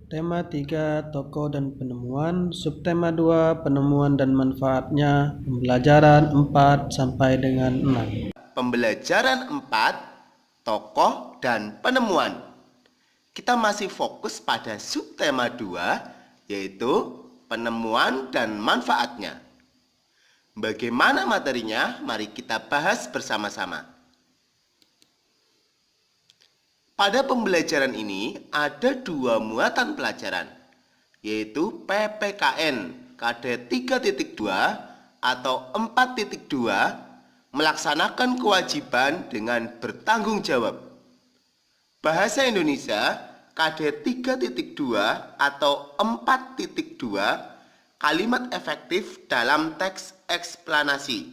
Tema 3 Tokoh dan penemuan. Subtema 2 Penemuan dan manfaatnya. Pembelajaran 4 sampai dengan 6. Pembelajaran 4 Tokoh dan penemuan. Kita masih fokus pada subtema 2, yaitu penemuan dan manfaatnya. Bagaimana materinya? Mari kita bahas bersama-sama. Pada pembelajaran ini ada dua muatan pelajaran, yaitu PPKN KD 3.2 atau 4.2, melaksanakan kewajiban dengan bertanggung jawab. Bahasa Indonesia KD 3.2 atau 4.2, kalimat efektif dalam teks eksplanasi.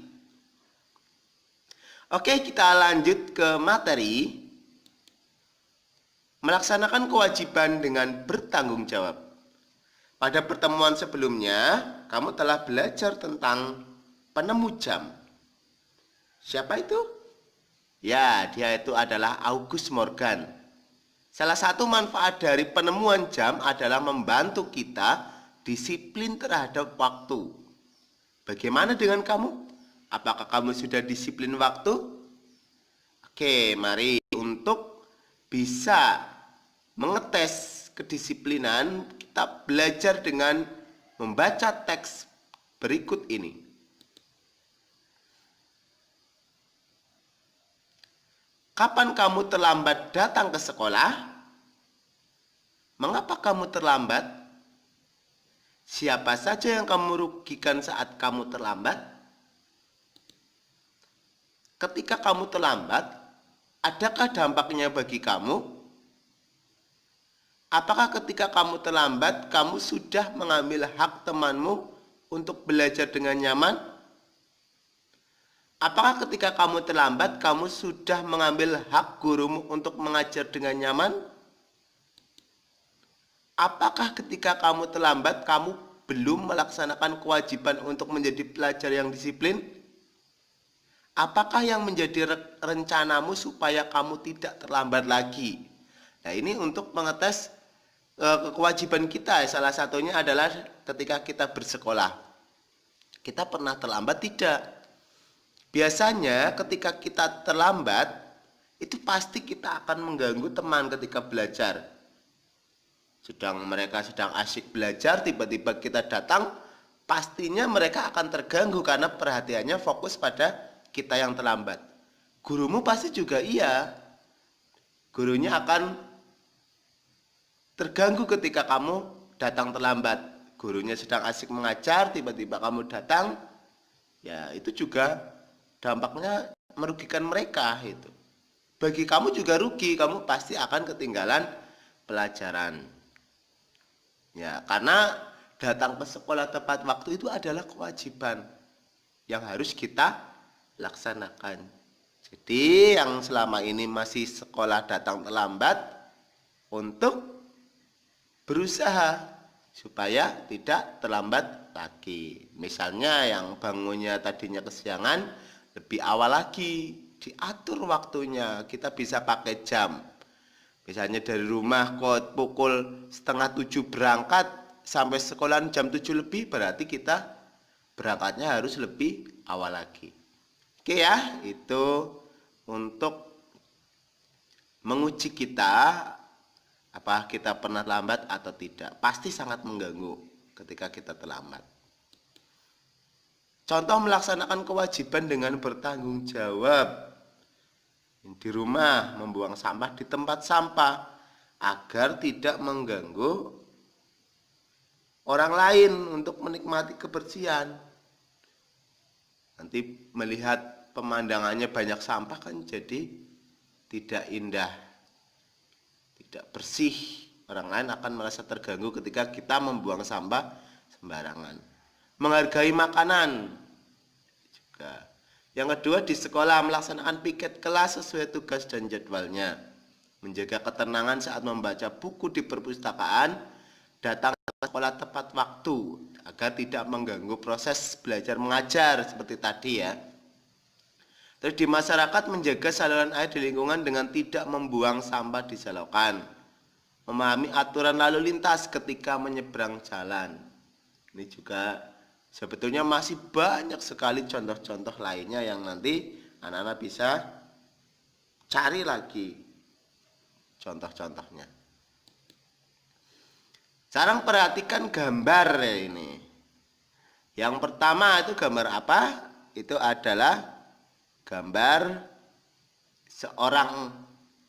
Oke, kita lanjut ke materi. Melaksanakan kewajiban dengan bertanggung jawab. Pada pertemuan sebelumnya, kamu telah belajar tentang penemu jam. Siapa itu? Ya, dia itu adalah August Morgan. Salah satu manfaat dari penemuan jam adalah membantu kita disiplin terhadap waktu. Bagaimana dengan kamu? Apakah kamu sudah disiplin waktu? Oke, mari untuk bisa mengetes kedisiplinan, kita belajar dengan membaca teks berikut ini. Kapan kamu terlambat datang ke sekolah? Mengapa kamu terlambat? Siapa saja yang kamu rugikan saat kamu terlambat? Ketika kamu terlambat, adakah dampaknya bagi kamu? Apakah ketika kamu terlambat, kamu sudah mengambil hak temanmu untuk belajar dengan nyaman? Apakah ketika kamu terlambat, kamu sudah mengambil hak gurumu untuk mengajar dengan nyaman? Apakah ketika kamu terlambat, kamu belum melaksanakan kewajiban untuk menjadi pelajar yang disiplin? Apakah yang menjadi rencanamu supaya kamu tidak terlambat lagi? Nah, ini untuk mengetes kewajiban kita. Salah satunya adalah ketika kita bersekolah. Kita pernah terlambat tidak? Biasanya ketika kita terlambat, itu pasti kita akan mengganggu teman ketika belajar. Mereka sedang asyik belajar, tiba-tiba kita datang, pastinya mereka akan terganggu karena perhatiannya fokus pada kita yang terlambat. Gurumu pasti juga iya. Gurunya akan terganggu ketika kamu datang terlambat. Gurunya sedang asik mengajar, tiba-tiba kamu datang, ya itu juga dampaknya merugikan mereka itu. Bagi kamu juga rugi, kamu pasti akan ketinggalan pelajaran. Ya, karena datang ke sekolah tepat waktu itu adalah kewajiban yang harus kita laksanakan. Jadi yang selama ini masih sekolah datang terlambat, untuk berusaha supaya tidak terlambat lagi. Misalnya yang bangunnya tadinya kesiangan, lebih awal lagi, diatur waktunya. Kita bisa pakai jam. Misalnya dari rumah kok pukul 6:30 berangkat, sampai sekolah jam 7 lebih, berarti kita berangkatnya harus lebih awal lagi. Oke ya, itu untuk menguji kita, apa kita pernah lambat atau tidak. Pasti sangat mengganggu ketika kita terlambat. Contoh melaksanakan kewajiban dengan bertanggung jawab. Di rumah membuang sampah di tempat sampah agar tidak mengganggu orang lain untuk menikmati kebersihan. Nanti melihat pemandangannya banyak sampah kan jadi tidak indah, tidak bersih. Orang lain akan merasa terganggu ketika kita membuang sampah sembarangan. Menghargai makanan juga. Yang kedua, di sekolah melaksanakan piket kelas sesuai tugas dan jadwalnya. Menjaga ketenangan saat membaca buku di perpustakaan, datang ke sekolah tepat waktu agar tidak mengganggu proses belajar mengajar seperti tadi ya. Terus di masyarakat menjaga saluran air di lingkungan dengan tidak membuang sampah di selokan. memahami aturan lalu lintas ketika menyeberang jalan. Ini juga sebetulnya masih banyak sekali contoh-contoh lainnya yang nanti anak-anak bisa cari lagi contoh-contohnya. Sekarang perhatikan gambar ya ini. Yang pertama itu gambar apa? Itu adalah gambar seorang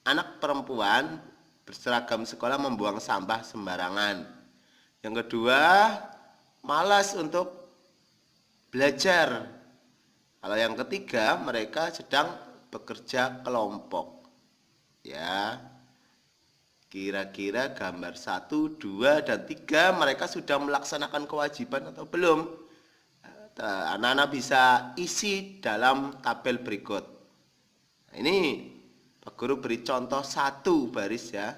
anak perempuan berseragam sekolah membuang sampah sembarangan. Yang kedua, malas untuk belajar. Kalau yang ketiga, mereka sedang bekerja kelompok. Ya. Kira-kira gambar 1, 2, dan 3 mereka sudah melaksanakan kewajiban atau belum? Anak-anak bisa isi dalam tabel berikut. Nah, ini Pak Guru beri contoh 1 baris ya.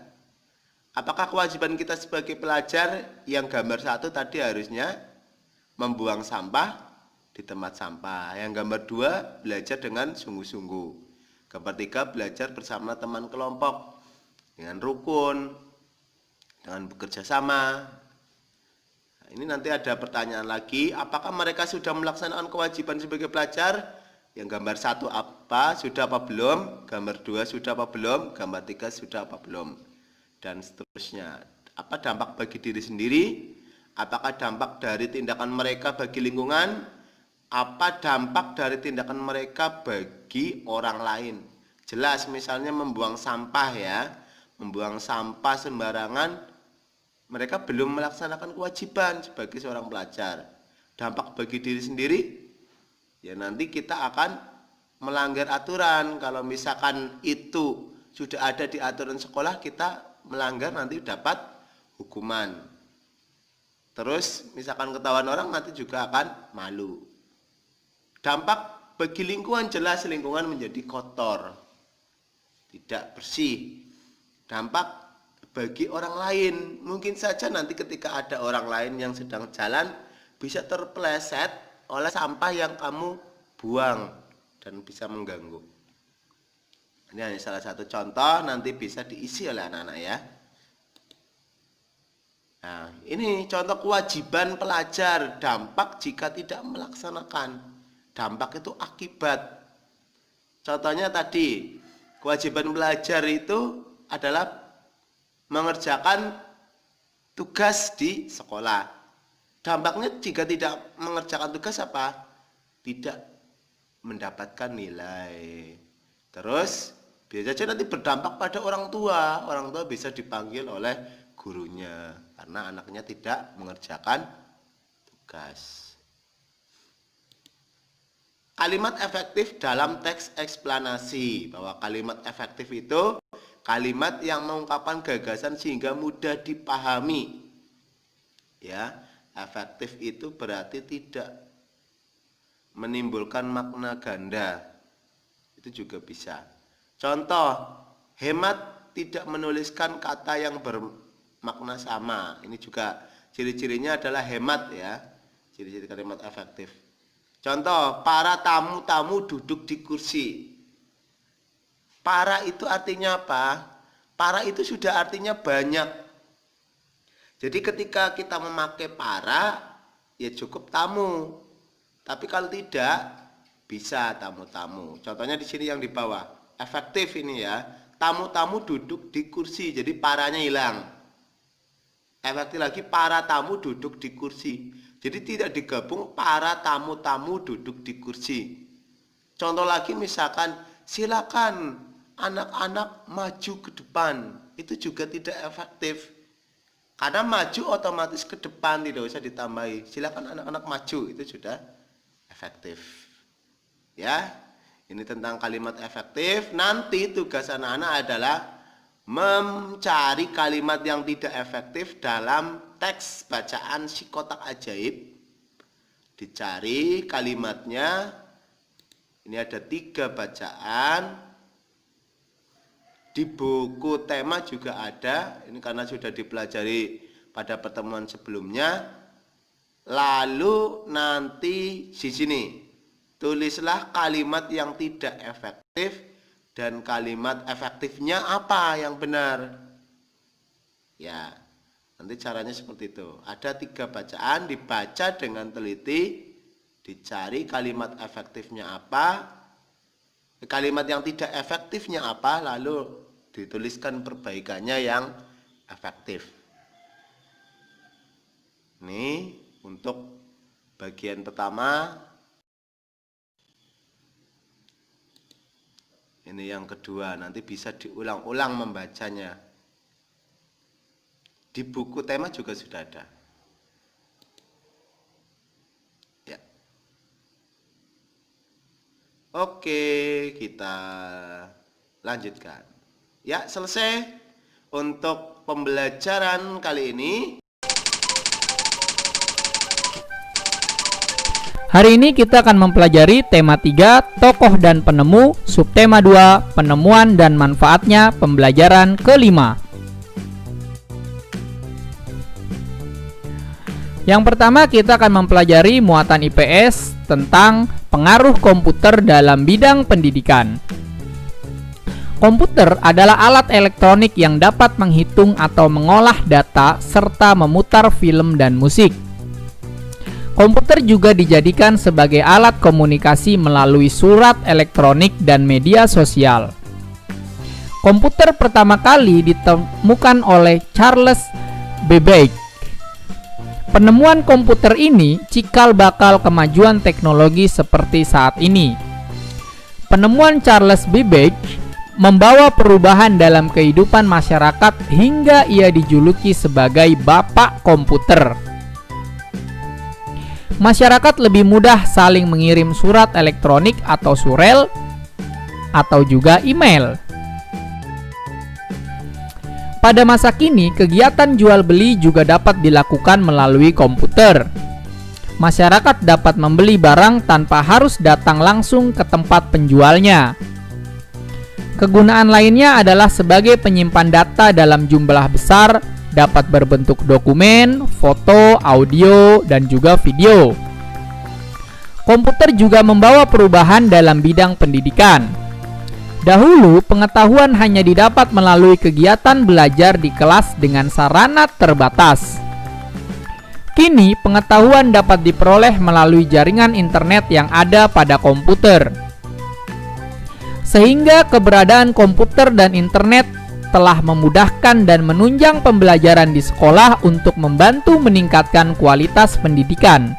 Apakah kewajiban kita sebagai pelajar yang gambar 1 tadi harusnya membuang sampah di tempat sampah. Yang gambar 2 belajar dengan sungguh-sungguh. Gambar 3 belajar bersama teman kelompok dengan rukun, dengan bekerja sama. Nah, ini nanti ada pertanyaan lagi, apakah mereka sudah melaksanakan kewajiban sebagai pelajar? Yang gambar 1 apa, sudah apa belum? Gambar 2 sudah apa belum? Gambar 3 sudah apa belum? Dan seterusnya. Apa dampak bagi diri sendiri? Apakah dampak dari tindakan mereka bagi lingkungan? Apa dampak dari tindakan mereka bagi orang lain? Jelas misalnya membuang sampah ya. Membuang sampah sembarangan, mereka belum melaksanakan kewajiban sebagai seorang pelajar. Dampak bagi diri sendiri, ya nanti kita akan melanggar aturan. Kalau misalkan itu sudah ada di aturan sekolah, kita melanggar nanti dapat hukuman. Terus misalkan ketahuan orang nanti juga akan malu. Dampak bagi lingkungan, jelas lingkungan menjadi kotor, tidak bersih. Dampak bagi orang lain, mungkin saja nanti ketika ada orang lain yang sedang jalan bisa terpeleset oleh sampah yang kamu buang dan bisa mengganggu. Ini hanya salah satu contoh, nanti bisa diisi oleh anak-anak ya. Nah, ini contoh kewajiban pelajar, dampak jika tidak melaksanakan. Dampak itu akibat. Contohnya tadi, kewajiban belajar itu adalah mengerjakan tugas di sekolah. Dampaknya jika tidak mengerjakan tugas apa? Tidak mendapatkan nilai. Terus biasa saja nanti berdampak pada orang tua. Orang tua bisa dipanggil oleh gurunya karena anaknya tidak mengerjakan tugas. Kalimat efektif dalam teks eksplanasi, bahwa kalimat efektif itu kalimat yang mengungkapkan gagasan sehingga mudah dipahami. Ya, efektif itu berarti tidak menimbulkan makna ganda. Itu juga bisa. Contoh, hemat tidak menuliskan kata yang bermakna sama. Ini juga ciri-cirinya adalah hemat ya. Ciri-ciri kalimat efektif. Contoh, para tamu-tamu duduk di kursi. Para itu artinya apa? Para itu sudah artinya banyak. Jadi ketika kita memakai para, ya cukup tamu. Tapi kalau tidak, bisa tamu-tamu. Contohnya di sini yang di bawah. Efektif ini ya. Tamu-tamu duduk di kursi, jadi paranya hilang. Efektif lagi, para tamu duduk di kursi. Jadi tidak digabung para tamu-tamu duduk di kursi. Contoh lagi misalkan, silakan anak-anak maju ke depan. Itu juga tidak efektif. Karena maju otomatis ke depan, tidak usah ditambahi. Silakan anak-anak maju, itu sudah efektif. Ya, ini tentang kalimat efektif. Nanti tugas anak-anak adalah mencari kalimat yang tidak efektif dalam teks bacaan si kotak ajaib. Dicari kalimatnya. Ini ada 3 bacaan. Di buku tema juga ada. Ini karena sudah dipelajari pada pertemuan sebelumnya. Lalu nanti di sini tulislah kalimat yang tidak efektif dan kalimat efektifnya apa yang benar. Ya, nanti caranya seperti itu. Ada 3 bacaan, dibaca dengan teliti, dicari kalimat efektifnya apa, kalimat yang tidak efektifnya apa, lalu dituliskan perbaikannya yang efektif. Ini untuk bagian pertama. Ini yang kedua, nanti bisa diulang-ulang membacanya. Di buku tema juga sudah ada. Ya. Oke, kita lanjutkan. Ya, selesai untuk pembelajaran kali ini. Hari ini kita akan mempelajari tema 3, tokoh dan penemu, subtema 2, penemuan dan manfaatnya, pembelajaran kelima. Yang pertama kita akan mempelajari muatan IPS tentang pengaruh komputer dalam bidang pendidikan. Komputer adalah alat elektronik yang dapat menghitung atau mengolah data serta memutar film dan musik. Komputer juga dijadikan sebagai alat komunikasi melalui surat elektronik dan media sosial. Komputer pertama kali ditemukan oleh Charles Babbage. Penemuan komputer ini cikal bakal kemajuan teknologi seperti saat ini. Penemuan Charles Babbage membawa perubahan dalam kehidupan masyarakat hingga ia dijuluki sebagai Bapak Komputer. Masyarakat lebih mudah saling mengirim surat elektronik atau surel atau juga email. Pada masa kini, kegiatan jual beli juga dapat dilakukan melalui komputer. Masyarakat dapat membeli barang tanpa harus datang langsung ke tempat penjualnya. Kegunaan lainnya adalah sebagai penyimpan data dalam jumlah besar, dapat berbentuk dokumen, foto, audio, dan juga video. Komputer juga membawa perubahan dalam bidang pendidikan. Dahulu, pengetahuan hanya didapat melalui kegiatan belajar di kelas dengan sarana terbatas. Kini, pengetahuan dapat diperoleh melalui jaringan internet yang ada pada komputer. Sehingga keberadaan komputer dan internet telah memudahkan dan menunjang pembelajaran di sekolah untuk membantu meningkatkan kualitas pendidikan.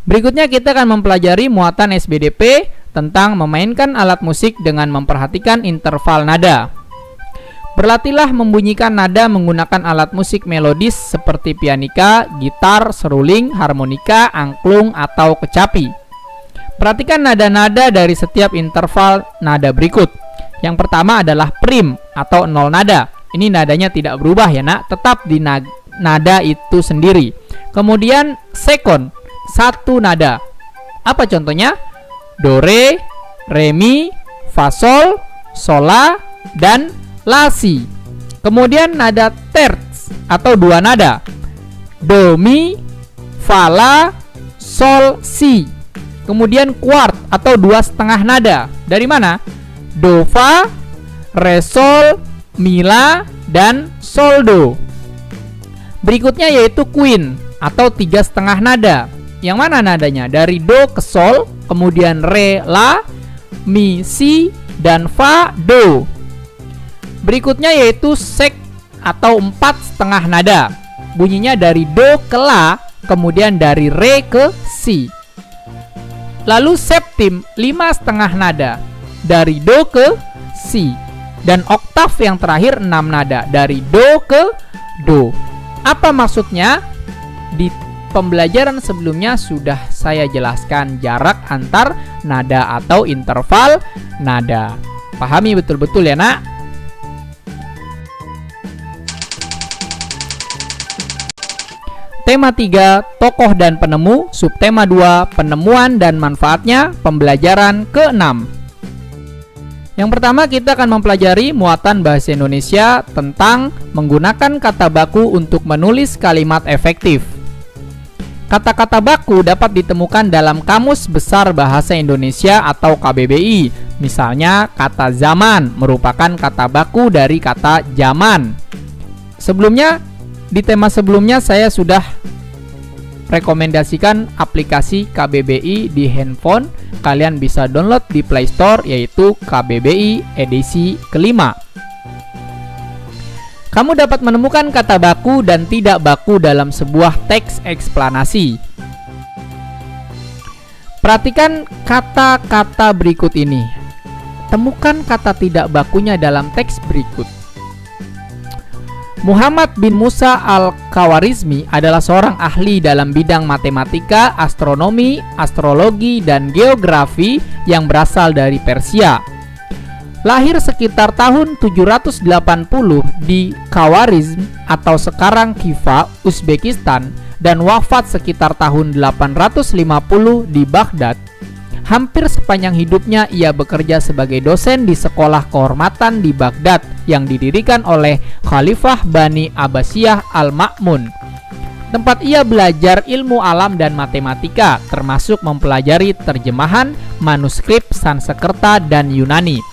Berikutnya kita akan mempelajari muatan SBDP tentang memainkan alat musik dengan memperhatikan interval nada. Berlatihlah membunyikan nada menggunakan alat musik melodis seperti pianika, gitar, seruling, harmonika, angklung, atau kecapi. Perhatikan nada-nada dari setiap interval nada berikut. Yang pertama adalah prim atau 0 nada. Ini nadanya tidak berubah ya nak, tetap di nada itu sendiri. Kemudian second, 1 nada. Apa contohnya? Do, re, mi, fa, sol, sola, dan la, si. Kemudian nada terts atau 2 nada. Do, mi, fa, la, sol, si. Kemudian quart atau 2,5 nada. Dari mana? Do, fa, re, sol, mi, la, dan sol, do. Berikutnya yaitu quint atau 3,5 nada. Yang mana nadanya? Dari do ke sol, kemudian re, la, mi, si, dan fa, do. Berikutnya yaitu sek atau 4,5 nada. Bunyinya dari do ke la, kemudian dari re ke si. Lalu septim 5,5 nada. Dari do ke si. Dan oktav yang terakhir 6 nada. Dari do ke do. Apa maksudnya? Di pembelajaran sebelumnya sudah saya jelaskan jarak antar nada atau interval nada. Pahami betul-betul ya nak? Tema 3, tokoh dan penemu. Subtema 2, penemuan dan manfaatnya, pembelajaran ke-6. Yang pertama kita akan mempelajari muatan bahasa Indonesia tentang menggunakan kata baku untuk menulis kalimat efektif. Kata-kata baku dapat ditemukan dalam Kamus Besar Bahasa Indonesia atau KBBI Misalnya kata zaman merupakan kata baku dari kata zaman. Sebelumnya, di tema sebelumnya saya sudah rekomendasikan aplikasi KBBI di handphone. Kalian bisa download di Play Store, yaitu KBBI edisi kelima. Kamu dapat menemukan kata baku dan tidak baku dalam sebuah teks eksplanasi. Perhatikan kata-kata berikut ini. Temukan kata tidak bakunya dalam teks berikut. Muhammad bin Musa al-Khawarizmi adalah seorang ahli dalam bidang matematika, astronomi, astrologi, dan geografi yang berasal dari Persia. Lahir sekitar tahun 780 di Khawarizm atau sekarang Khiva, Uzbekistan, dan wafat sekitar tahun 850 di Baghdad. Hampir sepanjang hidupnya ia bekerja sebagai dosen di sekolah kehormatan di Baghdad yang didirikan oleh Khalifah Bani Abbasiyah Al-Ma'mun. Tempat ia belajar ilmu alam dan matematika, termasuk mempelajari terjemahan manuskrip Sanskerta dan Yunani.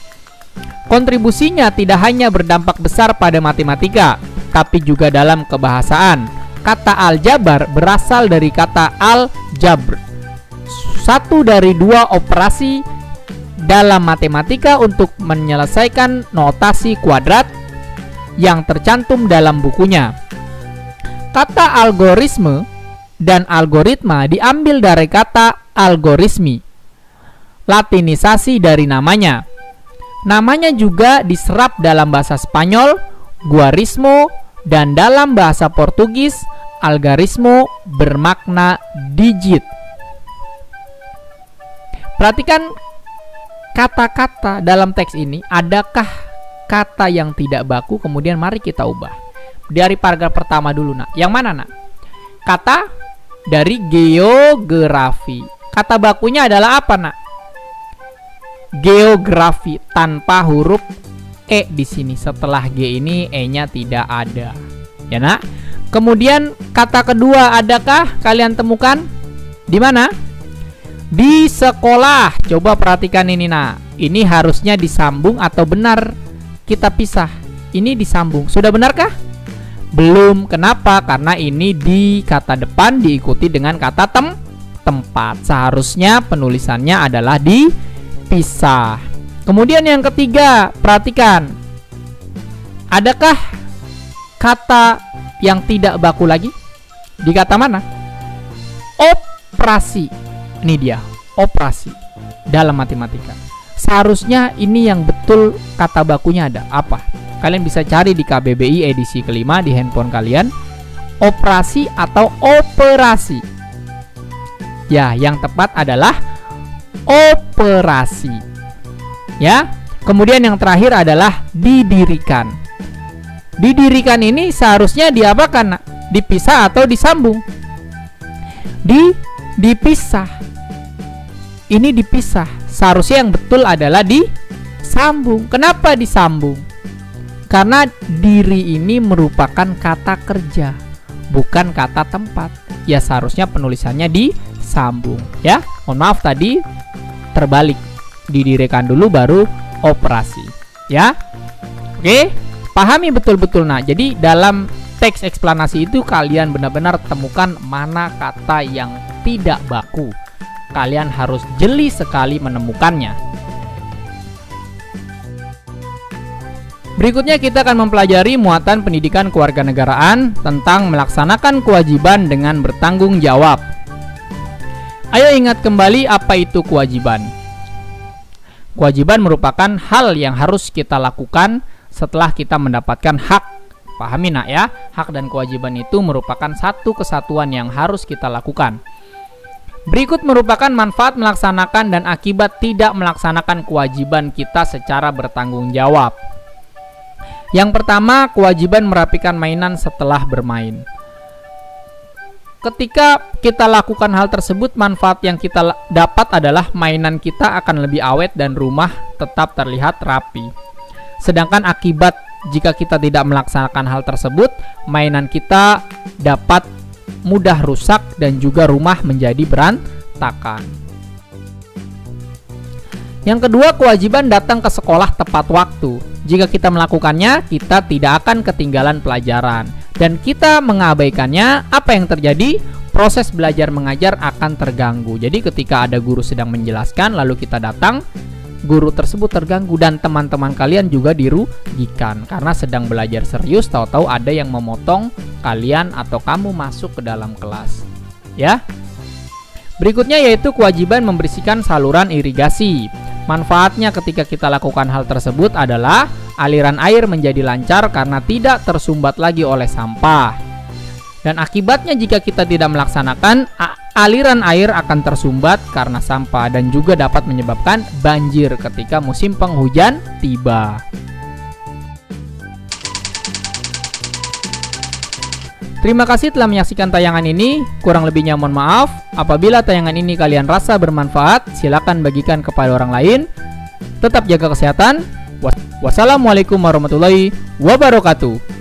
Kontribusinya tidak hanya berdampak besar pada matematika, tapi juga dalam kebahasaan. Kata aljabar berasal dari kata al-jabr, satu dari dua operasi dalam matematika untuk menyelesaikan notasi kuadrat yang tercantum dalam bukunya. Kata algoritme dan algoritma diambil dari kata algorismi, latinisasi dari namanya. Namanya juga diserap dalam bahasa Spanyol, guarismo, dan dalam bahasa Portugis, algarismo bermakna digit. Perhatikan kata-kata dalam teks ini. Adakah kata yang tidak baku? Kemudian mari kita ubah. Dari paragraf pertama dulu, nak. Yang mana, nak? Kata dari geografi. Kata bakunya adalah apa, nak? Geografi tanpa huruf E di sini. Setelah G ini E-nya tidak ada. Ya, nak? Kemudian kata kedua, adakah kalian temukan? Di mana? Di sekolah. Coba perhatikan ini, nak. Ini harusnya disambung atau benar kita pisah? Ini disambung. Sudah benarkah? Belum. Kenapa? Karena ini di kata depan diikuti dengan kata tempat. Seharusnya penulisannya adalah dipisah. Kemudian yang ketiga, perhatikan. Adakah kata yang tidak baku lagi? Di kata mana? Operasi. Ini dia, operasi dalam matematika. Seharusnya ini yang betul kata bakunya ada. Apa? Kalian bisa cari di KBBI edisi kelima di handphone kalian. Operasi atau operasi. Ya, yang tepat adalah operasi. Ya. Kemudian yang terakhir adalah didirikan. Didirikan ini seharusnya diapakan, nak? Dipisah atau disambung? Dipisah. Ini dipisah. Seharusnya yang betul adalah disambung. Kenapa disambung? Karena diri ini merupakan kata kerja, bukan kata tempat. Ya seharusnya penulisannya disambung. Ya, mohon maaf tadi terbalik. Didirikan dulu baru operasi. Ya, oke. Pahami betul-betul, nah. Jadi dalam teks eksplanasi itu kalian benar-benar temukan mana kata yang tidak baku. Kalian harus jeli sekali menemukannya. Berikutnya kita akan mempelajari muatan pendidikan kewarganegaraan tentang melaksanakan kewajiban dengan bertanggung jawab. Ayo ingat kembali apa itu kewajiban. Kewajiban merupakan hal yang harus kita lakukan setelah kita mendapatkan hak. Pahami, nak, ya. Hak dan kewajiban itu merupakan satu kesatuan yang harus kita lakukan. Berikut merupakan manfaat melaksanakan dan akibat tidak melaksanakan kewajiban kita secara bertanggung jawab. Yang pertama, kewajiban merapikan mainan setelah bermain. Ketika kita lakukan hal tersebut, manfaat yang kita dapat adalah mainan kita akan lebih awet dan rumah tetap terlihat rapi. Sedangkan akibat jika kita tidak melaksanakan hal tersebut, mainan kita dapat mudah rusak dan juga rumah menjadi berantakan. Yang kedua, kewajiban datang ke sekolah tepat waktu. Jika kita melakukannya, kita tidak akan ketinggalan pelajaran. Dan kita mengabaikannya, apa yang terjadi? Proses belajar mengajar akan terganggu. Jadi ketika ada guru sedang menjelaskan, lalu kita datang, guru tersebut terganggu dan teman-teman kalian juga dirugikan. Karena sedang belajar serius, tahu-tahu ada yang memotong kalian atau kamu masuk ke dalam kelas. Ya. Berikutnya yaitu kewajiban membersihkan saluran irigasi. Manfaatnya ketika kita lakukan hal tersebut adalah aliran air menjadi lancar karena tidak tersumbat lagi oleh sampah. Dan akibatnya jika kita tidak melaksanakan, aliran air akan tersumbat karena sampah dan juga dapat menyebabkan banjir ketika musim penghujan tiba. Terima kasih telah menyaksikan tayangan ini. Kurang lebihnya mohon maaf. Apabila tayangan ini kalian rasa bermanfaat, silakan bagikan kepada orang lain. Tetap jaga kesehatan. Wassalamualaikum warahmatullahi wabarakatuh.